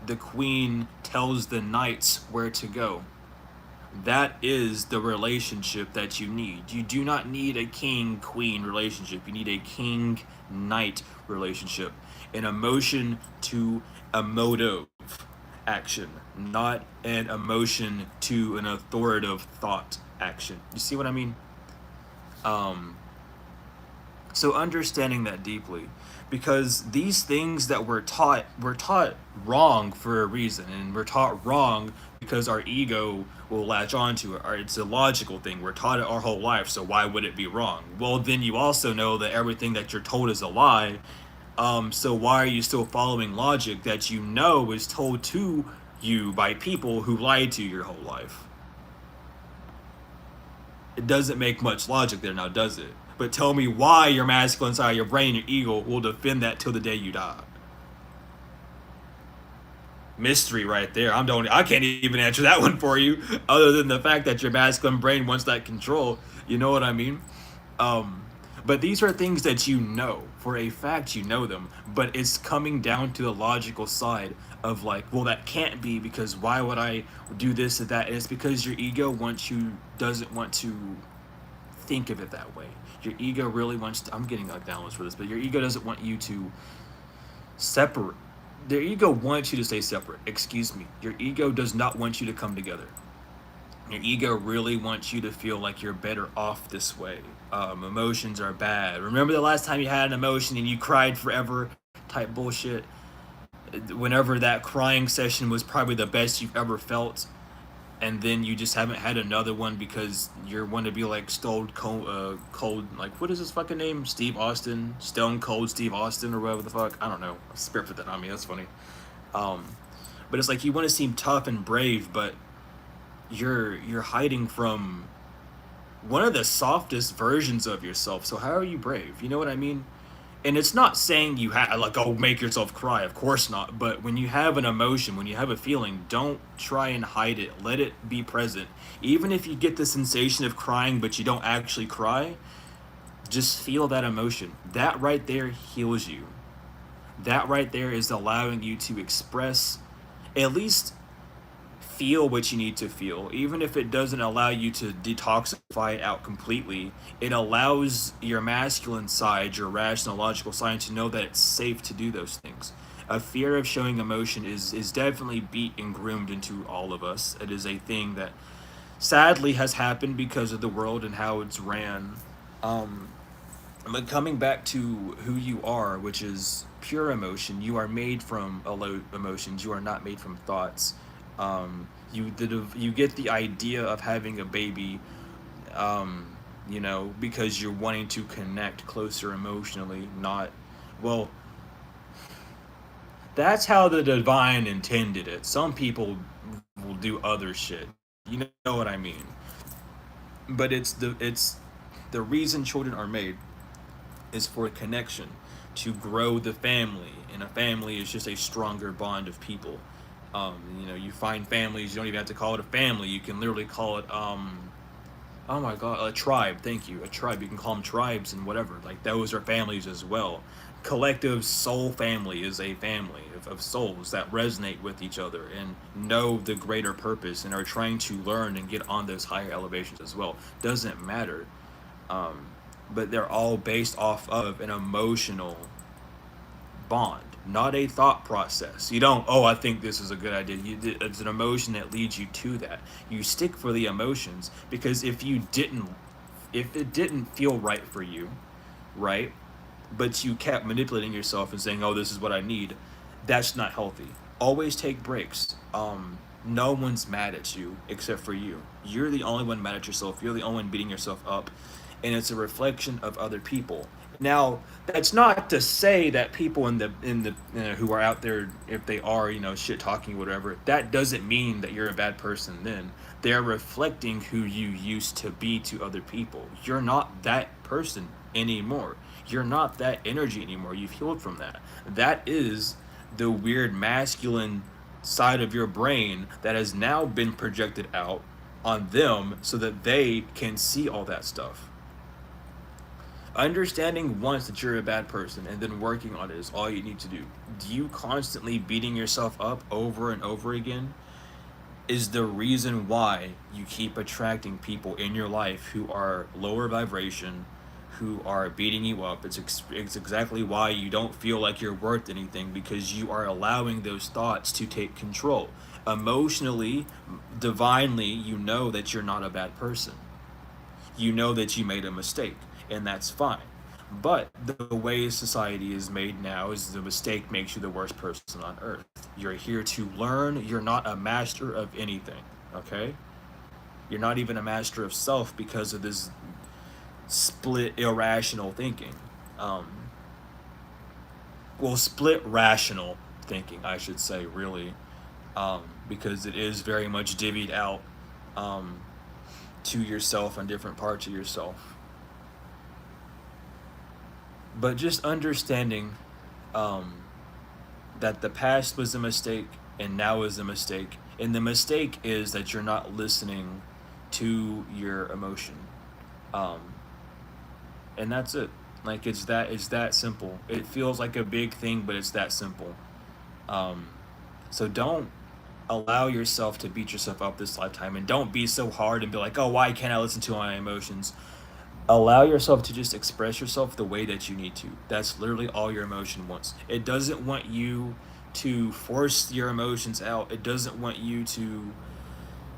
A: The queen tells the knights where to go. That is the relationship that you need. You do not need a king-queen relationship. You need a king-knight relationship. An emotion to emotive action, not an emotion to an authoritative thought action. You see what I mean? So understanding that deeply, because these things that we're taught wrong for a reason, and we're taught wrong because our ego will latch onto it. Or it's a logical thing. We're taught it our whole life, so why would it be wrong? Well, then you also know that everything that you're told is a lie. So why are you still following logic that you know is told to you by people who lied to you your whole life? It doesn't make much logic there now, does it? But tell me why your masculine side, your brain, your ego will defend that till the day you die. Mystery right there. I can't even answer that one for you, other than the fact that your masculine brain wants that control. You know what I mean? But these are things that you know. For a fact, you know them. But it's coming down to the logical side of like, well, that can't be, because why would I do this or that? And it's because your ego doesn't want to think of it that way. Your ego really wants to, I'm getting like downloads for this, but your ego doesn't want you to separate. Their ego wants you to stay separate. Excuse me. Your ego does not want you to come together. Your ego really wants you to feel like you're better off this way. Emotions are bad. Remember the last time you had an emotion and you cried forever type bullshit? Whenever that crying session was probably the best you've ever felt, and then you just haven't had another one because you're want to be like Stone Cold, like, what is his fucking name? Steve Austin, Stone Cold Steve Austin, or whatever the fuck. I don't know. Spirit put that on me. That's funny. But it's like you want to seem tough and brave, but you're hiding from one of the softest versions of yourself. So how are you brave? You know what I mean? And it's not saying you have like, oh, make yourself cry. Of course not. But when you have an emotion, when you have a feeling, don't try and hide it. Let it be present. Even if you get the sensation of crying, but you don't actually cry, just feel that emotion. That right there heals you. That right there is allowing you to express, at least feel what you need to feel. Even if it doesn't allow you to detoxify it out completely, it allows your masculine side, your rational, logical side, to know that it's safe to do those things. A fear of showing emotion is definitely beat and groomed into all of us. It is a thing that sadly has happened because of the world and how it's ran. But coming back to who you are, which is pure emotion, you are made from emotions. You are not made from thoughts. You get the idea of having a baby, because you're wanting to connect closer emotionally. Not, well, that's how the divine intended it. Some people will do other shit. You know what I mean? But it's the reason children are made is for connection, to grow the family, and a family is just a stronger bond of people. You find families, you don't even have to call it a family. You can literally call it, oh my God, a tribe. Thank you. A tribe. You can call them tribes and whatever. Like, those are families as well. Collective soul family is a family of souls that resonate with each other and know the greater purpose and are trying to learn and get on those higher elevations as well. Doesn't matter. But they're all based off of an emotional bond, not a thought process. You don't, oh, I think this is a good idea. It's an emotion that leads you to that. You stick for the emotions, because if it didn't feel right for you, right, but you kept manipulating yourself and saying, "Oh, this is what I need." That's not healthy. Always take breaks. No one's mad at you except for you. You're the only one mad at yourself. You're the only one beating yourself up, and it's a reflection of other people. Now, that's not to say that people in the who are out there, if they are, shit talking, whatever, that doesn't mean that you're a bad person. Then they're reflecting who you used to be to other people. You're not that person anymore. You're not that energy anymore. You've healed from that. That is the weird masculine side of your brain that has now been projected out on them so that they can see all that stuff. Understanding once that you're a bad person and then working on it is all you need to do. You constantly beating yourself up over and over again is the reason why you keep attracting people in your life who are lower vibration, who are beating you up. It's exactly why you don't feel like you're worth anything, because you are allowing those thoughts to take control. Emotionally, divinely, you know that you're not a bad person. You know that you made a mistake, and that's fine. But the way society is made now is the mistake makes you the worst person on earth. You're here to learn. You're not a master of anything, okay? You're not even a master of self because of this split irrational thinking. Um, split rational thinking, I should say, really, because it is very much divvied out um, to yourself and different parts of yourself. But just understanding um, that the past was a mistake and now is a mistake. And the mistake is that you're not listening to your emotion. Um, and that's it. Like it's that simple. It feels like a big thing, but it's that simple. Um, so don't allow yourself to beat yourself up this lifetime, and don't be so hard and be like, oh, why can't I listen to my emotions? Allow yourself to just express yourself the way that you need to. That's literally all your emotion wants. It doesn't want you to force your emotions out. It doesn't want you to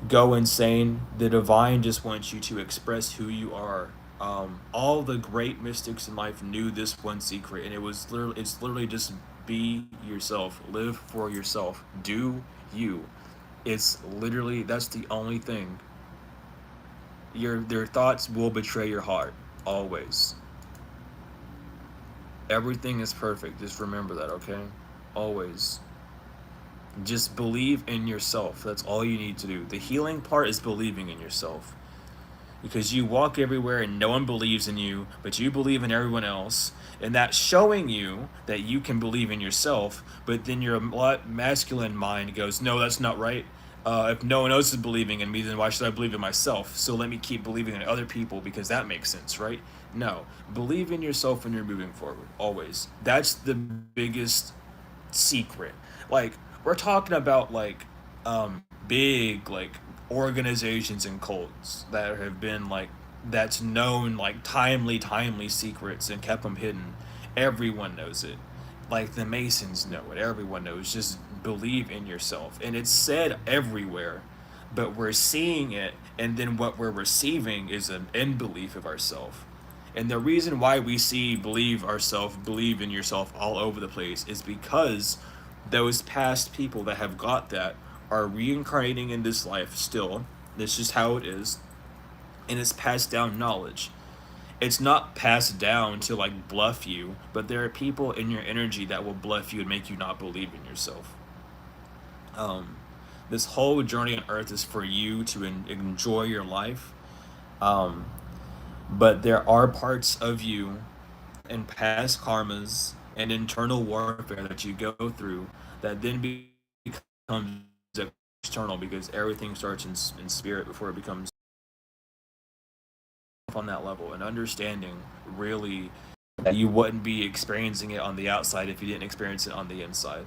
A: go insane. The divine just wants you to express who you are. All the great mystics in life knew this one secret, and it's literally just be yourself, live for yourself, do you. It's literally that's the only thing. Their thoughts will betray your heart always. Everything is perfect. Just remember that, okay? Always. Just believe in yourself. That's all you need to do. The healing part is believing in yourself. Because you walk everywhere and no one believes in you, but you believe in everyone else. And that's showing you that you can believe in yourself, but then your masculine mind goes, no, that's not right. If no one else is believing in me, then why should I believe in myself? So let me keep believing in other people because that makes sense, right? No. Believe in yourself when you're moving forward, always. That's the biggest secret. Like, we're talking about, like, big, like, organizations and cults that have been like that's known like timely secrets and kept them hidden. Everyone knows it. Like the Masons know it. Everyone knows. Just believe in yourself, and it's said everywhere, but we're seeing it, and then what we're receiving is an unbelief of ourselves. And the reason why we see believe in yourself all over the place is because those past people that have got that are reincarnating in this life still. This is how it is. And it's passed down knowledge. It's not passed down to like bluff you, but there are people in your energy that will bluff you and make you not believe in yourself. Um, this whole journey on earth is for you to enjoy your life. Um, but there are parts of you and past karmas and internal warfare that you go through that then becomes external, because everything starts in spirit before it becomes on that level, and understanding really that you wouldn't be experiencing it on the outside if you didn't experience it on the inside.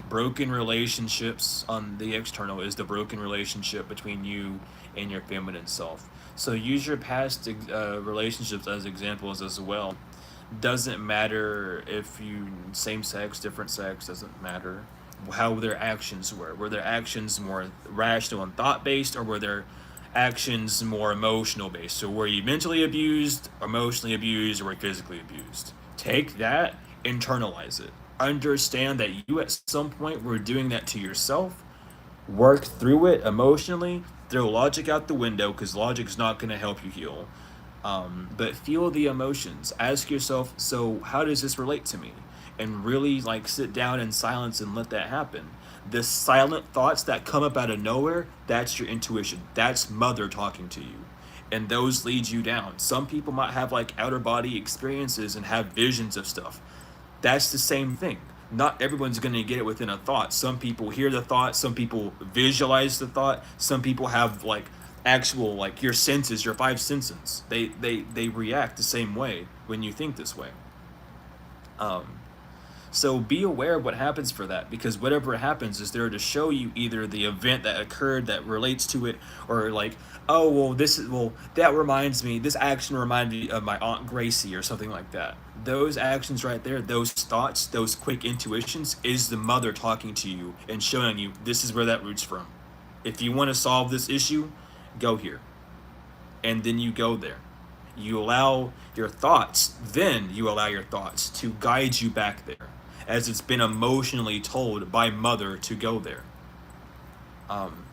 A: Broken relationships on the external is the broken relationship between you and your feminine self. So use your past relationships as examples as well. Doesn't matter if you same sex, different sex, doesn't matter how their actions were. Were their actions more rational and thought based, or were their actions more emotional based? So were you mentally abused, emotionally abused, or were you physically abused? Take that, internalize it. Understand that you at some point were doing that to yourself. Work through it emotionally. Throw logic out the window because logic's not going to help you heal. But feel the emotions. Ask yourself, so how does this relate to me? And really like sit down in silence and let that happen. The silent thoughts that come up out of nowhere, that's your intuition. That's mother talking to you. And those lead you down. Some people might have like outer body experiences and have visions of stuff. That's the same thing. Not everyone's going to get it within a thought. Some people hear the thought, some people visualize the thought, some people have like actual like your senses, your five senses. They react the same way when you think this way. Um so be aware of what happens for that, because whatever happens is there to show you either the event that occurred that relates to it, or like, oh well, that reminds me, this action reminded me of my Aunt Gracie or something like that. Those actions right there, those thoughts, those quick intuitions is the mother talking to you and showing you this is where that roots from. If you want to solve this issue, go here. And then you go there. You allow your thoughts, then you allow your thoughts to guide you back there, as it's been emotionally told by mother to go there. Um,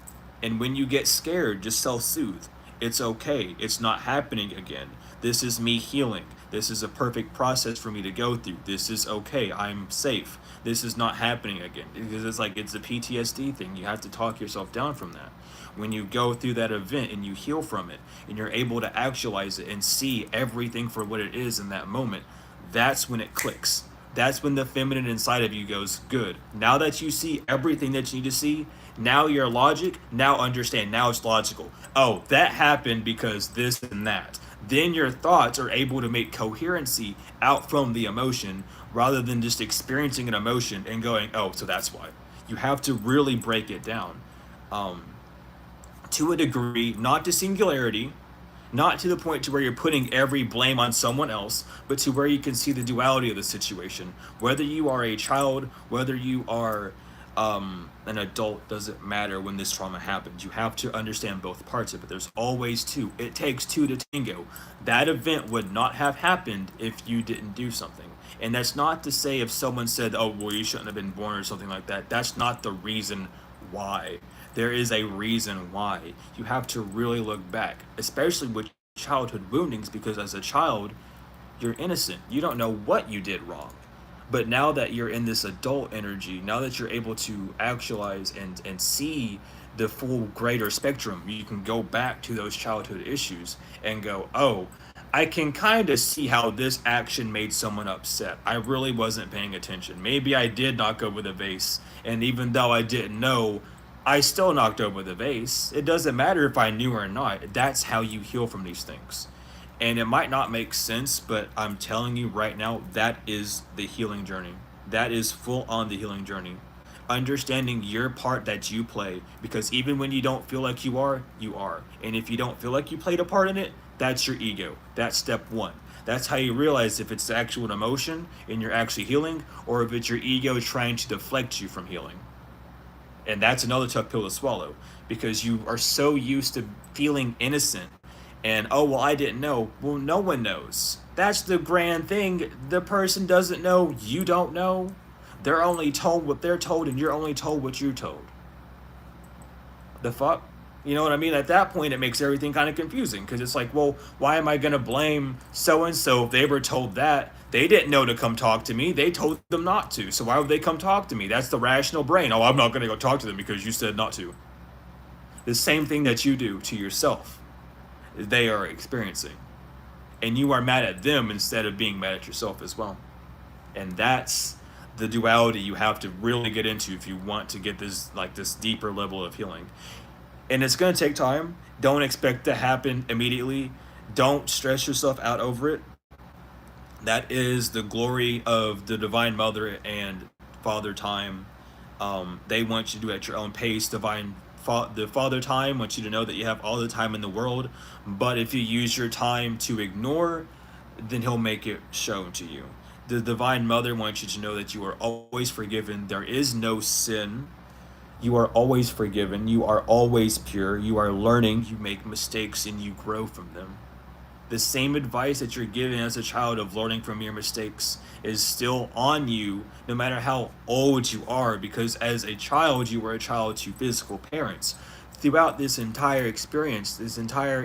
A: and when you get scared, just self-soothe. It's okay. It's not happening again. This is me healing. This is a perfect process for me to go through. This is okay. I'm safe. This is not happening again. Because it's like it's a PTSD thing. You have to talk yourself down from that. When you go through that event and you heal from it and you're able to actualize it and see everything for what it is in that moment, that's when it clicks. That's when the feminine inside of you goes, good. Now that you see everything that you need to see, now your logic, now understand, now it's logical. Oh, that happened because this and that. Then your thoughts are able to make coherency out from the emotion rather than just experiencing an emotion and going, oh, so that's why. You have to really break it down. Um, to a degree, not to singularity, not to the point to where you're putting every blame on someone else, but to where you can see the duality of the situation. Whether you are a child, whether you are an adult, doesn't matter when this trauma happens. You have to understand both parts of it. There's always two. It takes two to tango. That event would not have happened if you didn't do something. And that's not to say if someone said, oh, well, you shouldn't have been born or something like that. That's not the reason why. There is a reason why. You have to really look back, especially with childhood woundings, because as a child, you're innocent. You don't know what you did wrong. But now that you're in this adult energy, now that you're able to actualize and see the full greater spectrum, you can go back to those childhood issues and go, oh, I can kind of see how this action made someone upset. I really wasn't paying attention. Maybe I did knock over the vase, and even though I didn't know, I still knocked over the vase. It doesn't matter if I knew or not. That's how you heal from these things. And it might not make sense, but I'm telling you right now, that is the healing journey. That is full on the healing journey. Understanding your part that you play, because even when you don't feel like you are, you are. And if you don't feel like you played a part in it, that's your ego. That's step one. That's how you realize if it's the actual emotion and you're actually healing, or if it's your ego trying to deflect you from healing. And that's another tough pill to swallow, because you are so used to feeling innocent and, oh, well, I didn't know. Well, no one knows. That's the grand thing. The person doesn't know. You don't know. They're only told what they're told, and you're only told what you're told. The fuck? You know what I mean? At that point, it makes everything kind of confusing, because it's like, well, why am I going to blame so-and-so if they were told that? They didn't know to come talk to me. They told them not to. So why would they come talk to me? That's the rational brain. Oh, I'm not going to go talk to them because you said not to. The same thing that you do to yourself, they are experiencing. And you are mad at them instead of being mad at yourself as well. And that's the duality you have to really get into if you want to get this deeper level of healing. And it's going to take time. Don't expect to happen immediately. Don't stress yourself out over it. That is the glory of the Divine Mother and Father Time. They want you to do it at your own pace. The Father Time wants you to know that you have all the time in the world. But if you use your time to ignore, then he'll make it shown to you. The Divine Mother wants you to know that you are always forgiven. There is no sin. You are always forgiven. You are always pure. You are learning. You make mistakes and you grow from them. The same advice that you're given as a child of learning from your mistakes is still on you no matter how old you are, because as a child you were a child to physical parents. Throughout this entire experience, this entire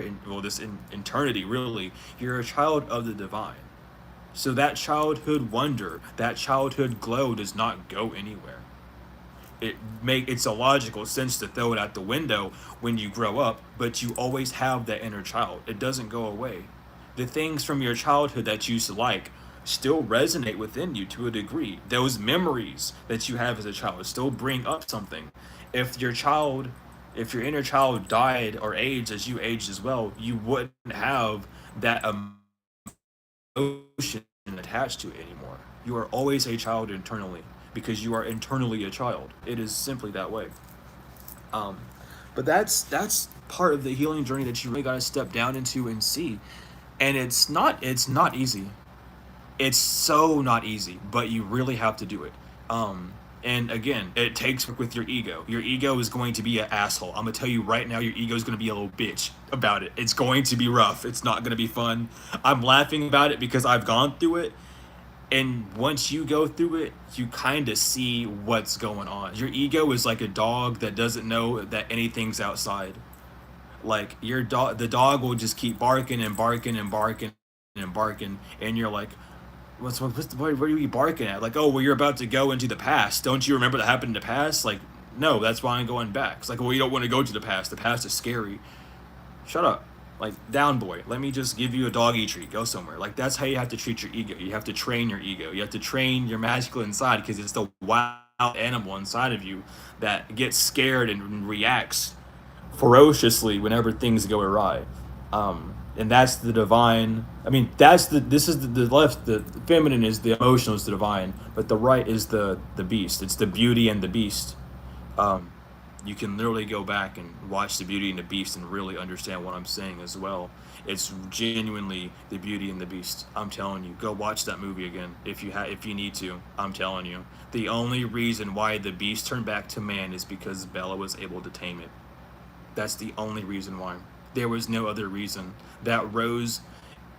A: eternity really, you're a child of the divine. So that childhood wonder, that childhood glow does not go anywhere. It's a logical sense to throw it out the window when you grow up, but you always have that inner child. It doesn't go away. The things from your childhood that you used to like still resonate within you to a degree. Those memories that you have as a child still bring up something. If your child, if your inner child died or aged as you aged as well, you wouldn't have that emotion attached to it anymore. You are always a child internally because you are internally a child. It is simply that way. Um, but that's part of the healing journey that you really got to step down into and see. And it's not easy. It's so not easy, but you really have to do it. And again, it takes work with your ego. Your ego is going to be an asshole. I'm gonna tell you right now, your ego is gonna be a little bitch about it. It's going to be rough. It's not gonna be fun. I'm laughing about it because I've gone through it, and once you go through it, you kind of see what's going on. Your ego is like a dog that doesn't know that anything's outside. Like your dog, the dog will just keep barking and barking and barking and barking, and you're like, what are you barking at? Like, oh, well, you're about to go into the past. Don't you remember that happened in the past? Like, no, that's why I'm going back. It's like, well, you don't want to go to the past. The past is scary. Shut up. Like, down boy. Let me just give you a doggy treat. Go somewhere. Like, that's how you have to treat your ego. You have to train your ego. You have to train your masculine side because it's the wild animal inside of you that gets scared and reacts ferociously whenever things go awry. And that's the divine. I mean, this is the left. The feminine is the emotional, is the divine, but the right is the beast. It's the beauty and the beast. Um, you can literally go back and watch the beauty and the beast and really understand what I'm saying as well. It's genuinely the beauty and the beast. I'm telling you, go watch that movie again if you need to. I'm telling you, the only reason why the beast turned back to man is because Bella was able to tame it. That's the only reason why. There was no other reason. That rose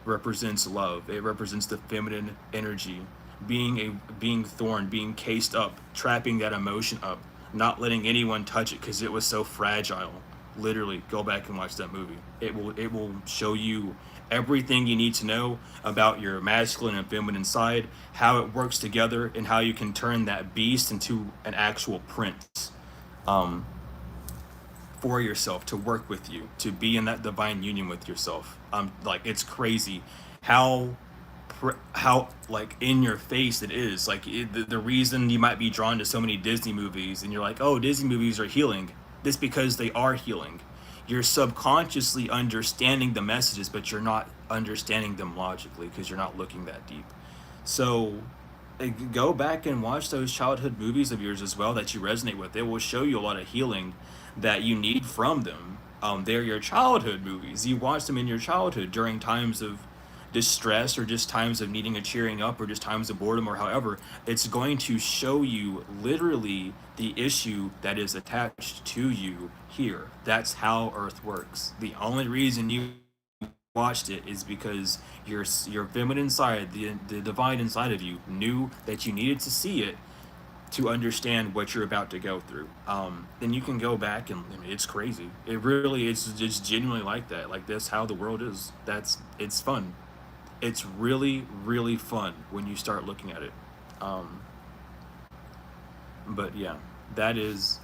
A: represents love. It represents the feminine energy, being thorned, being cased up, trapping that emotion up, not letting anyone touch it because it was so fragile. Literally, go back and watch that movie. It will show you everything you need to know about your masculine and feminine side, how it works together, and how you can turn that beast into an actual prince. Um, for yourself, to work with you, to be in that divine union with yourself. Like, it's crazy how how like in your face it is. Like the reason you might be drawn to so many Disney movies and you're like, oh, Disney movies are healing, this because they are healing. You're subconsciously understanding the messages, but you're not understanding them logically because you're not looking that deep. So go back and watch those childhood movies of yours as well that you resonate with. It will show you a lot of healing that you need from them. They're your childhood movies. You watch them in your childhood during times of distress or just times of needing a cheering up or just times of boredom or however. It's going to show you literally the issue that is attached to you here. That's how Earth works. The only reason you watched it is because your feminine side, the divine inside of you, knew that you needed to see it to understand what you're about to go through. Then you can go back and I mean, it's crazy. It really is just genuinely like that. Like that's how the world is. It's fun. It's really really fun when you start looking at it. Um, but yeah, that is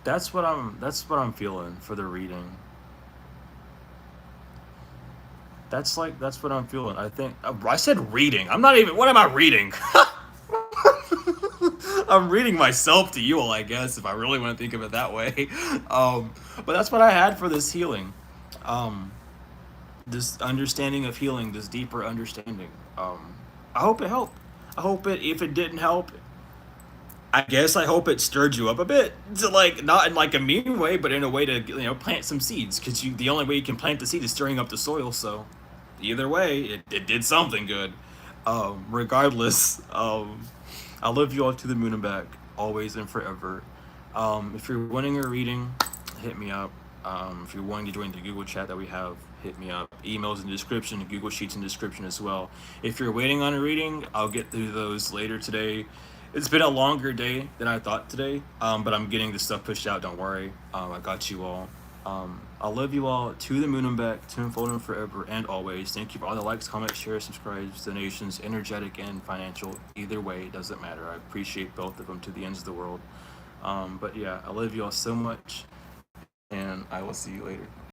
A: that's what I'm feeling for the reading. That's what I'm feeling. I think I said reading. I'm not even. What am I reading? I'm reading myself to you all, I guess, if I really want to think of it that way. But that's what I had for this healing. Um, this understanding of healing, this deeper understanding. I hope it helped. I hope it. If it didn't help, I guess I hope it stirred you up a bit to like not in like a mean way, but in a way to plant some seeds. Because the only way you can plant the seed is stirring up the soil. So either way, it did something good. Regardless, I love you all to the moon and back, always and forever. If you're wanting a reading, hit me up. If you're wanting to join the Google chat that we have, hit me up. Emails in the description, Google Sheets in the description as well. If you're waiting on a reading, I'll get through those later today. It's been a longer day than I thought today, but I'm getting this stuff pushed out. Don't worry. I got you all. I love you all to the moon and back, tenfold and forever and always. Thank you for all the likes, comments, shares, subscribes, donations, energetic and financial. Either way, it doesn't matter. I appreciate both of them to the ends of the world. But yeah, I love you all so much, and I will see you later.